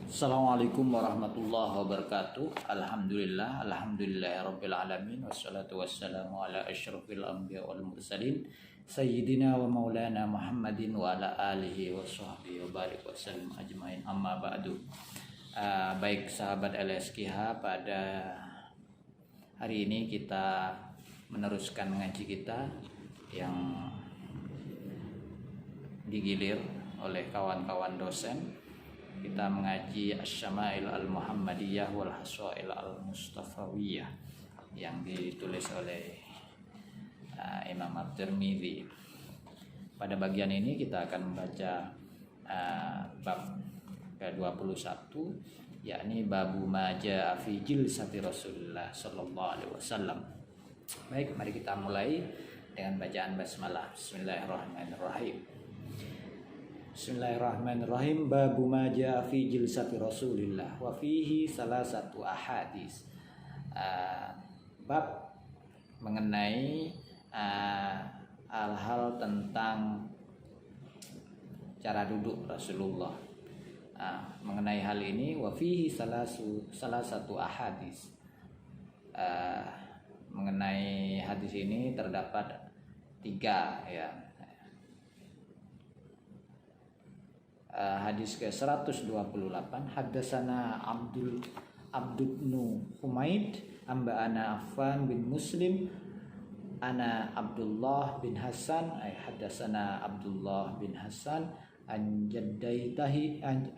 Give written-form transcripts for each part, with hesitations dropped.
Assalamualaikum warahmatullahi wabarakatuh. Alhamdulillahirabbil alamin wassalatu wassalamu ala asyrofil anbiya wal mursalin sayyidina wa maulana Muhammadin wa ala alihi wa sahbihi wa barik wa sallim ajmain, amma ba'du. Baik sahabat LSKH, pada hari ini kita meneruskan ngaji kita yang digilir oleh kawan-kawan dosen. Kita mengaji Asy-Syama'il Al-Muhammadiyah wal Haswa'il Al-Mustafawiyah yang ditulis oleh Imam At-Tirmidzi. Pada bagian ini kita akan membaca bab ke-21, yakni babu ma jaa fi jilsati Rasulullah sallallahu alaihi wasallam. Baik, mari kita mulai dengan bacaan basmalah. Bismillahirrahmanirrahim. Bismillahirrahmanirrahim. Babu ma jaa fi jilsati Rasulillah wa fihi salasatu ahadits. Bab mengenai hal-hal tentang cara duduk Rasulullah. Mengenai hal ini, wa fihi salasatu ahadits. Mengenai hadis ini terdapat 3 ya. Hadis ke-128, haddatsana Abdul Humaid amba'ana Affan bin Muslim ana Abdullah bin Hasan, haddatsana Abdullah bin Hasan an jaddatihi an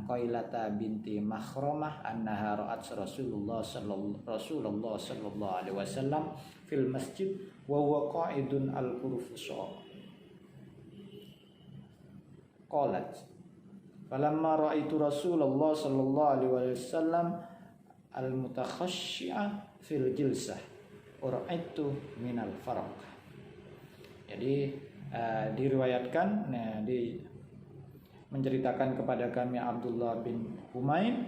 Qailata binti Makhramah annaha ra'at Rasulullah sallallahu alaihi wasallam fil masjid wa huwa qa'idun al-qurfusa. Qalat falamma ra'aitu Rasulullah sallallahu alaihi wasallam al-mutakhashshi'a fil jilsah uraitu minal faraq. Jadi diriwayatkan menceritakan kepada kami Abdullah bin Humaid,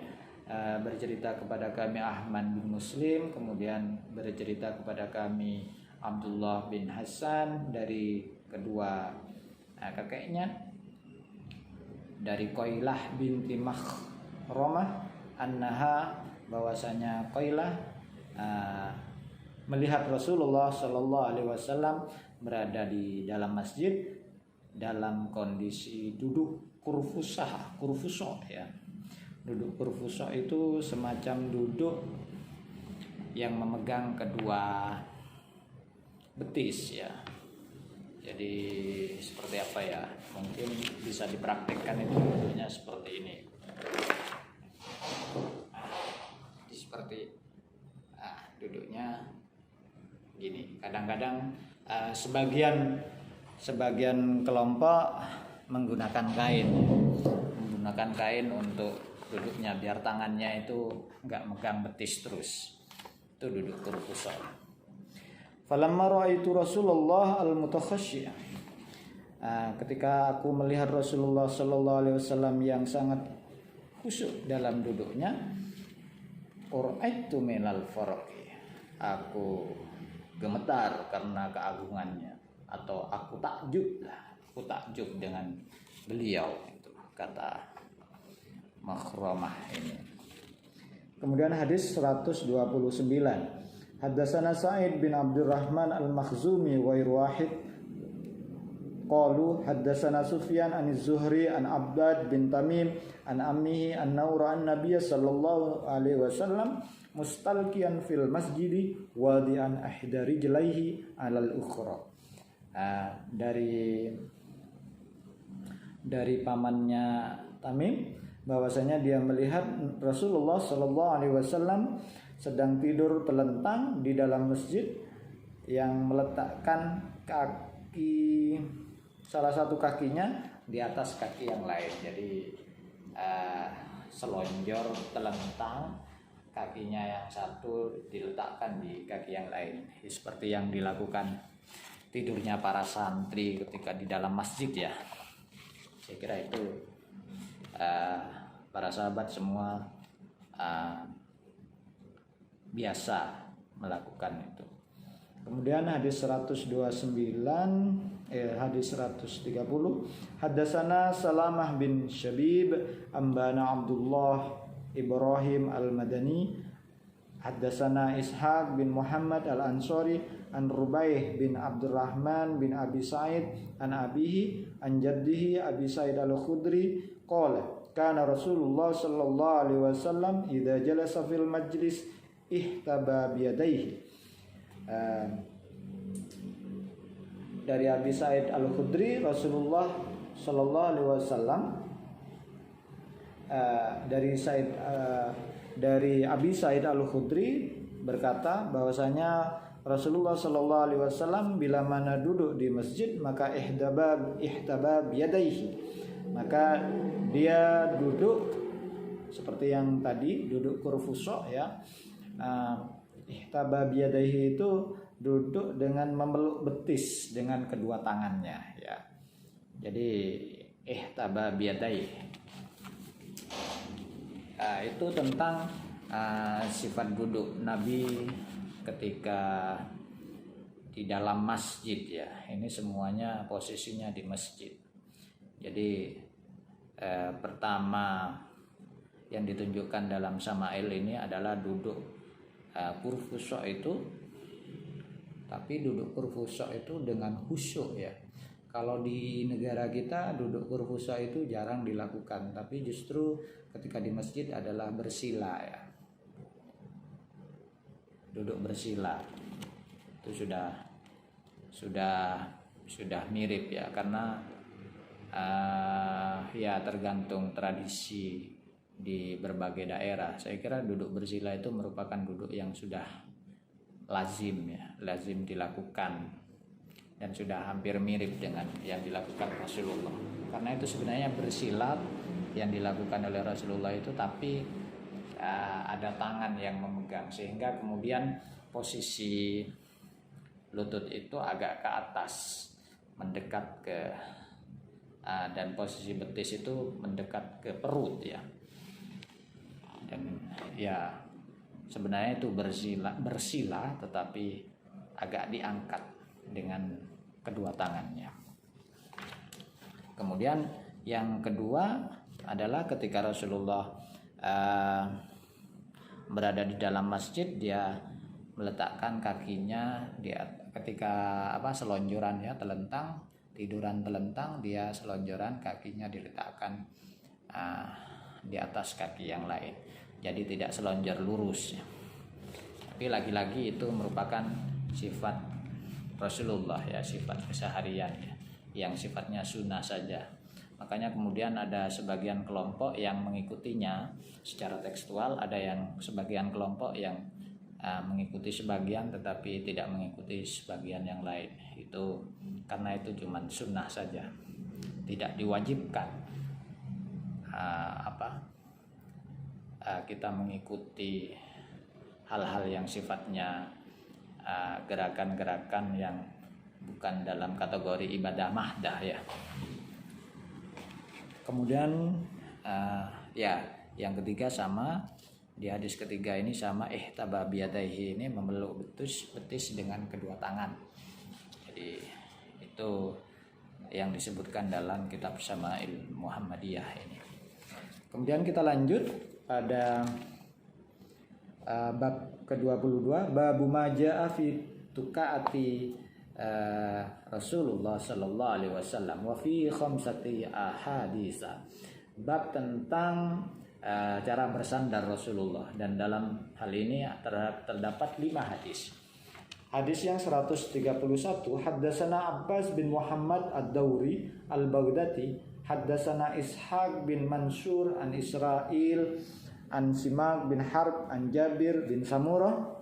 bercerita kepada kami Ahmad bin Muslim, kemudian bercerita kepada kami Abdullah bin Hasan dari kedua kakeknya, dari Qailah binti Makhramah annaha, bahwasanya Qailah melihat Rasulullah sallallahu alaihi wasallam berada di dalam masjid dalam kondisi duduk kurfusa ya. Duduk kurfusa itu semacam duduk yang memegang kedua betis ya. Jadi seperti apa ya? Mungkin bisa dipraktikkan itu duduknya seperti ini. Seperti duduknya gini. Kadang-kadang sebagian kelompok menggunakan kain untuk duduknya biar tangannya itu enggak megang betis terus. Itu duduk kurfusa. Falamma ra'aitu Rasulullah al-mutakhashshi'a, ketika aku melihat Rasulullah sallallahu alaihi wasallam yang sangat khusyuk dalam duduknya, uraitu minal faraqi, aku gemetar karena keagungannya, atau aku takjub dengan beliau, itu kata Makhramah ini. Kemudian hadis 129, haddatsana Sa'id bin Abdurrahman al-Makhzumi wa wahid qalu haddatsana Sufyan an Az-Zuhri an Abbad bin Tamim an ammihi annahu ra'a an-nabiy sallallahu alaihi wasallam mustalqiyan fil masjidi wadi'an ihda rijlaihi 'alal ukhra. Dari pamannya Tamim, bahwasanya dia melihat Rasulullah sallallahu alaihi wasallam sedang tidur telentang di dalam masjid, yang meletakkan salah satu kakinya di atas kaki yang lain. Jadi selonjor telentang, kakinya yang satu diletakkan di kaki yang lain, seperti yang dilakukan tidurnya para santri ketika di dalam masjid ya. Saya kira itu para sahabat semua biasa melakukan itu. Kemudian hadis 129, hadis 130, haddatsana Salamah bin Syabib ambana Abdullah Ibrahim al-Madani haddatsana Ishaq bin Muhammad al-Ansari an Rubaih bin Abdurrahman bin Abi Sa'id an abihi an jaddihi Abi Sa'id al-Khudri qala kana Rasulullah sallallahu alaihi wasallam idza jalasa fil majlis ihtaba biyadaihi. Dari Abi Sa'id al-Khudri, Rasulullah sallallahu alaihi wasallam dari Abi Sa'id al-Khudri berkata bahwasanya Rasulullah sallallahu alaihi wasallam bila mana duduk di masjid maka ihtaba biyadaihi, maka dia duduk seperti yang tadi, duduk kurfuso ya. Ihtaba biyadaihi itu duduk dengan memeluk betis dengan kedua tangannya ya. Jadi ihtaba biyadaihi itu tentang sifat duduk Nabi ketika di dalam masjid ya. Ini semuanya posisinya di masjid. Jadi pertama yang ditunjukkan dalam Syama'il ini adalah duduk kurfuso itu, tapi duduk kurfuso itu dengan khusyuk ya. Kalau di negara kita duduk kurfuso itu jarang dilakukan, tapi justru ketika di masjid adalah bersila ya. Duduk bersila itu sudah mirip ya, karena ya tergantung tradisi di berbagai daerah. Saya kira duduk bersila itu merupakan duduk yang sudah lazim ya, lazim dilakukan dan sudah hampir mirip dengan yang dilakukan Rasulullah. Karena itu sebenarnya bersila yang dilakukan oleh Rasulullah itu, tapi ada tangan yang memegang sehingga kemudian posisi lutut itu agak ke atas mendekat ke dan posisi betis itu mendekat ke perut ya. Dan ya sebenarnya itu bersila tetapi agak diangkat dengan kedua tangannya. Kemudian yang kedua adalah ketika Rasulullah berada di dalam masjid, dia meletakkan kakinya ketika selonjoran ya, tiduran telentang, dia selonjoran kakinya diletakkan di atas kaki yang lain. Jadi tidak selonjor lurus ya. Tapi lagi-lagi itu merupakan sifat Rasulullah ya, sifat keseharian ya, yang sifatnya sunnah saja. Makanya kemudian ada sebagian kelompok yang mengikutinya secara tekstual, ada yang sebagian kelompok yang mengikuti sebagian tetapi tidak mengikuti sebagian yang lain. Itu karena itu cuma sunnah saja, tidak diwajibkan kita mengikuti hal-hal yang sifatnya gerakan-gerakan yang bukan dalam kategori ibadah mahdah ya. Kemudian ya yang ketiga sama, di hadis ketiga ini sama, ihtaba biyadaihi ini memeluk betis dengan kedua tangan. Jadi itu yang disebutkan dalam kitab Syama'il Muhammadiyah ini. Kemudian kita lanjut pada bab ke-22, babu maja'a fi tukaati Rasulullah sallallahu alaihi wasallam wa fi khamsati ahaditsa. Bab tentang cara bersandar Rasulullah, dan dalam hal ini terdapat 5 hadis. Hadis yang 131, haddatsana Abbas bin Muhammad ad-Dauri al-Baghdadi, haddatsana Ishaq bin Mansur an Israil an Simak bin Harb an Jabir bin Samurah,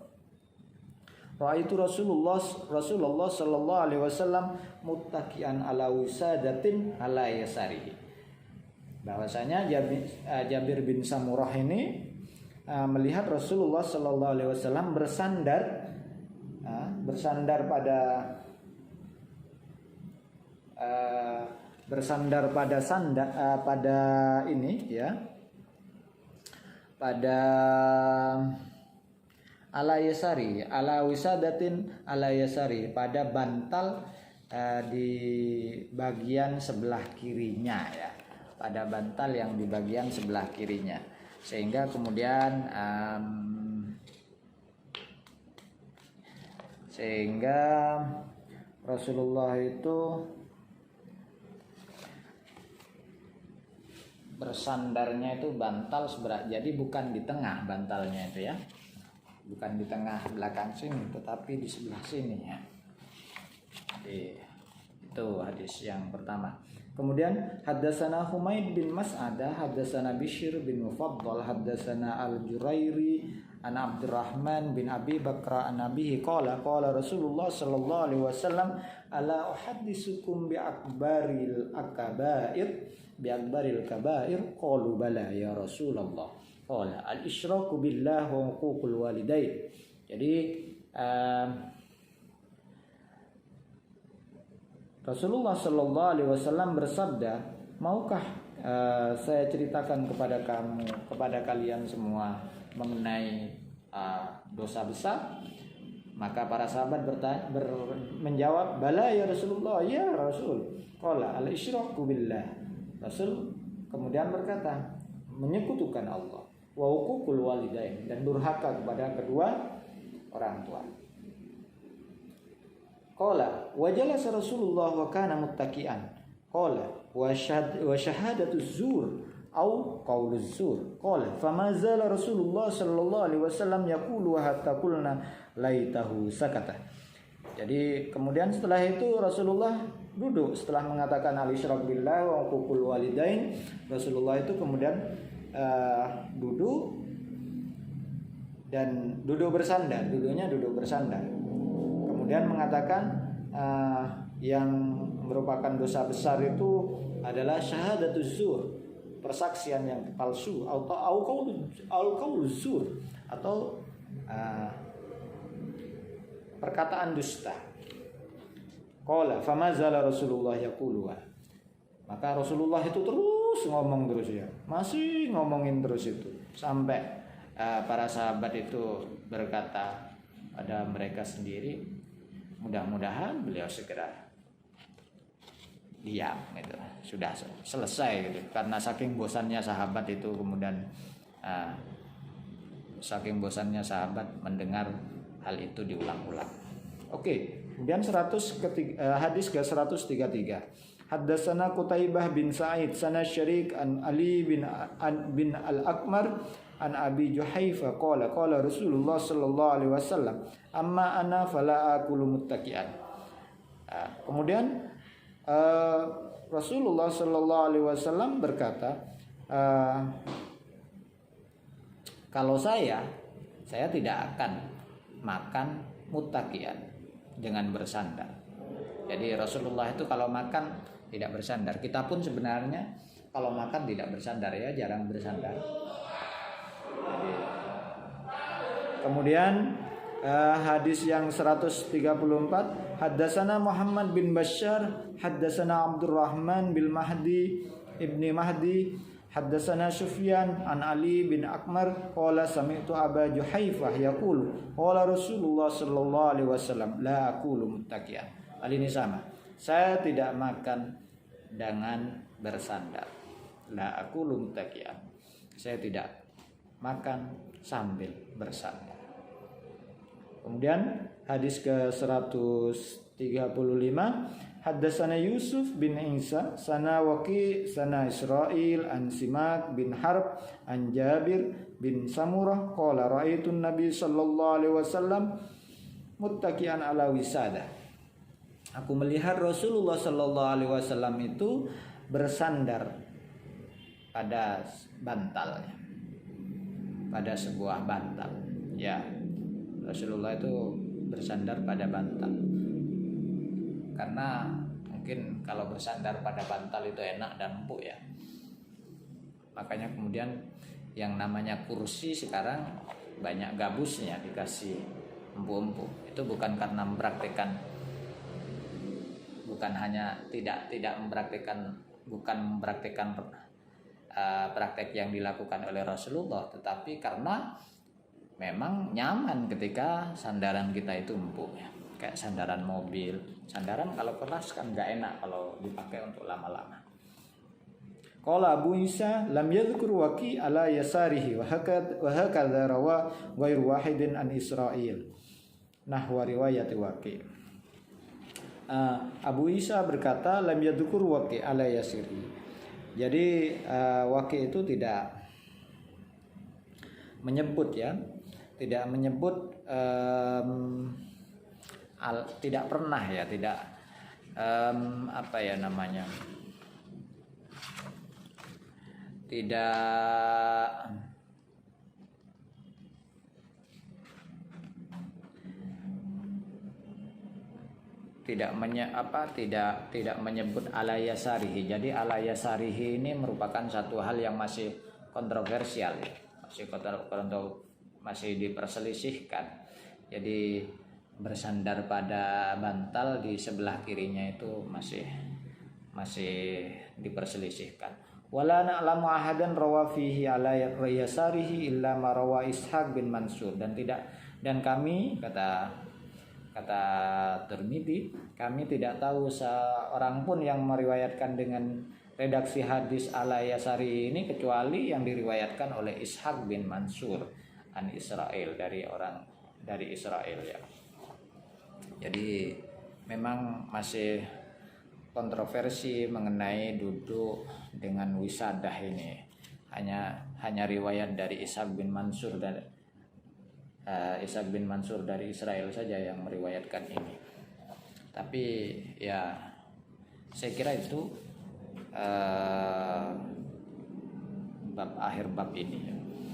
ra'aitu Rasulullah sallallahu alaihi wasallam muttaqian ala wisadatin ala yasarihi. Bahwasanya Jabir bin Samurah ini melihat Rasulullah sallallahu alaihi wasallam bersandar pada ini ya, pada ala yasari, ala wisadatin ala yasari, pada bantal di bagian sebelah kirinya ya, pada bantal yang di bagian sebelah kirinya, sehingga kemudian Rasulullah itu bersandarnya itu bantal sebelah, jadi bukan di tengah bantalnya itu ya, bukan di tengah belakang sini, tetapi di sebelah sini ya. Itu hadis yang pertama. Kemudian haddatsana Humaid bin Mas'adah, haddatsana Bishr bin Mufaddal, haddatsana Al-Jurairi an Abdurrahman bin Abi Bakra an Nabihi qala Rasulullah sallallahu alaihi wasallam ala uhadditsukum bi akbaril kabair qalu bala ya Rasulullah qala al-isyraku billah wa huququl walidain. Jadi Rasulullah Shallallahu Alaihi Wasallam bersabda, maukah saya ceritakan kepada kalian semua mengenai dosa besar? Maka para sahabat menjawab, bala ya Rasulullah, ya Rasul. Qala al-isyraku billah. Rasul kemudian berkata, menyekutukan Allah, wa huququl walidain, dan durhaka kepada kedua orang tua. Qala wa jalasa Rasulullah wa kana muttaqian. Qala wa syahadatu zur au qauluz zur. Qala fama zala Rasulullah sallallahu alaihi wasallam yaqulu hatta qulna laitahu sakata. Jadi kemudian setelah itu Rasulullah duduk setelah mengatakan al-isyrak billah wa huququl walidain. Rasulullah itu kemudian duduk dan duduk bersandar, duduknya duduk bersandar. Kemudian mengatakan yang merupakan dosa besar itu adalah syahadatuz zur, persaksian yang palsu, atau qauluz zur, atau perkataan dusta. Qala famazala Rasulullah yaquluha. Maka Rasulullah itu terus ngomong terus ya, masih ngomongin terus itu sampai para sahabat itu berkata pada mereka sendiri, mudah-mudahan beliau segera diam gitu, sudah selesai gitu, karena saking bosannya sahabat itu kemudian saking bosannya sahabat mendengar hal itu diulang-ulang. Oke, kemudian hadis ke-133. Haddatsana Qutaibah bin Sa'id sana Syarik an Ali bin Al-Akmar an Abi Juhaifa qala Rasulullah sallallahu alaihi wasallam amma ana fala aqulu muttaqian. Kemudian Rasulullah sallallahu alaihi wasallam berkata, kalau saya tidak akan makan muttaqian, dengan bersandar. Jadi Rasulullah itu kalau makan tidak bersandar. Kita pun sebenarnya kalau makan tidak bersandar ya, jarang bersandar. Kemudian hadis yang 134, haddatsana Muhammad bin Bashar, haddatsana Abdurrahman bin Mahdi ibni Mahdi, haddatsana Sufyan an Ali bin Akmar qala sami'tu Aba Juhaifah yaqulu qala Rasulullah sallallahu alaihi wasallam la aqulu muttaqian. Hal ini sama. Saya tidak makan dengan bersandar. La aqulu muttaqian. Saya tidak makan sambil bersandar. Kemudian hadis ke-135, haddatsana Yusuf bin Isa sana Waqi sana Israil an Simak bin Harb an Jabir bin Samurah qala ra'aitun Nabi sallallahu alaihi wasallam muttaqian ala wisadah. Aku melihat Rasulullah sallallahu alaihi wasallam itu bersandar pada bantalnya, pada sebuah bantal. Ya, Rasulullah itu bersandar pada bantal. Karena mungkin kalau bersandar pada bantal itu enak dan empuk ya. Makanya kemudian yang namanya kursi sekarang banyak gabusnya, dikasih empuk-empuk. Itu bukan karena mempraktikkan, bukan hanya tidak mempraktikkan, bukan mempraktikkan praktek yang dilakukan oleh Rasulullah, tetapi karena memang nyaman ketika sandaran kita itu empuk ya. Kayak sandaran mobil. Sandaran kalau keras kan nggak enak kalau dipakai untuk lama-lama. Qala Abu Isa lam yadhkur Waqi ala yasarihi wa hakadha rawa ghairu wahidin an Israil. Nahwa riwayat Waqi. Abu Isa berkata lam yadhkur Waqi ala yasirihi. Jadi Waqi itu tidak menyebut ya, tidak menyebut tidak pernah ya, tidak apa ya namanya, tidak menyebut ala yasarihi. Jadi ala yasarihi ini merupakan satu hal yang masih kontroversial ya. Masih diperselisihkan. Jadi bersandar pada bantal di sebelah kirinya itu masih diperselisihkan. Wala na'lamu ahadan rawa fihi ala yasarihi illa ma rawa Ishaq bin Mansur, dan kami kata Tirmidzi, kami tidak tahu seorang pun yang meriwayatkan dengan redaksi hadis ala yasari ini kecuali yang diriwayatkan oleh Ishaq bin Mansur an Israel, dari Israel ya. Jadi memang masih kontroversi mengenai duduk dengan wisadah ini. Hanya riwayat dari Ishaq bin Mansur dari Israel saja yang meriwayatkan ini. Tapi ya saya kira itu akhir bab ini.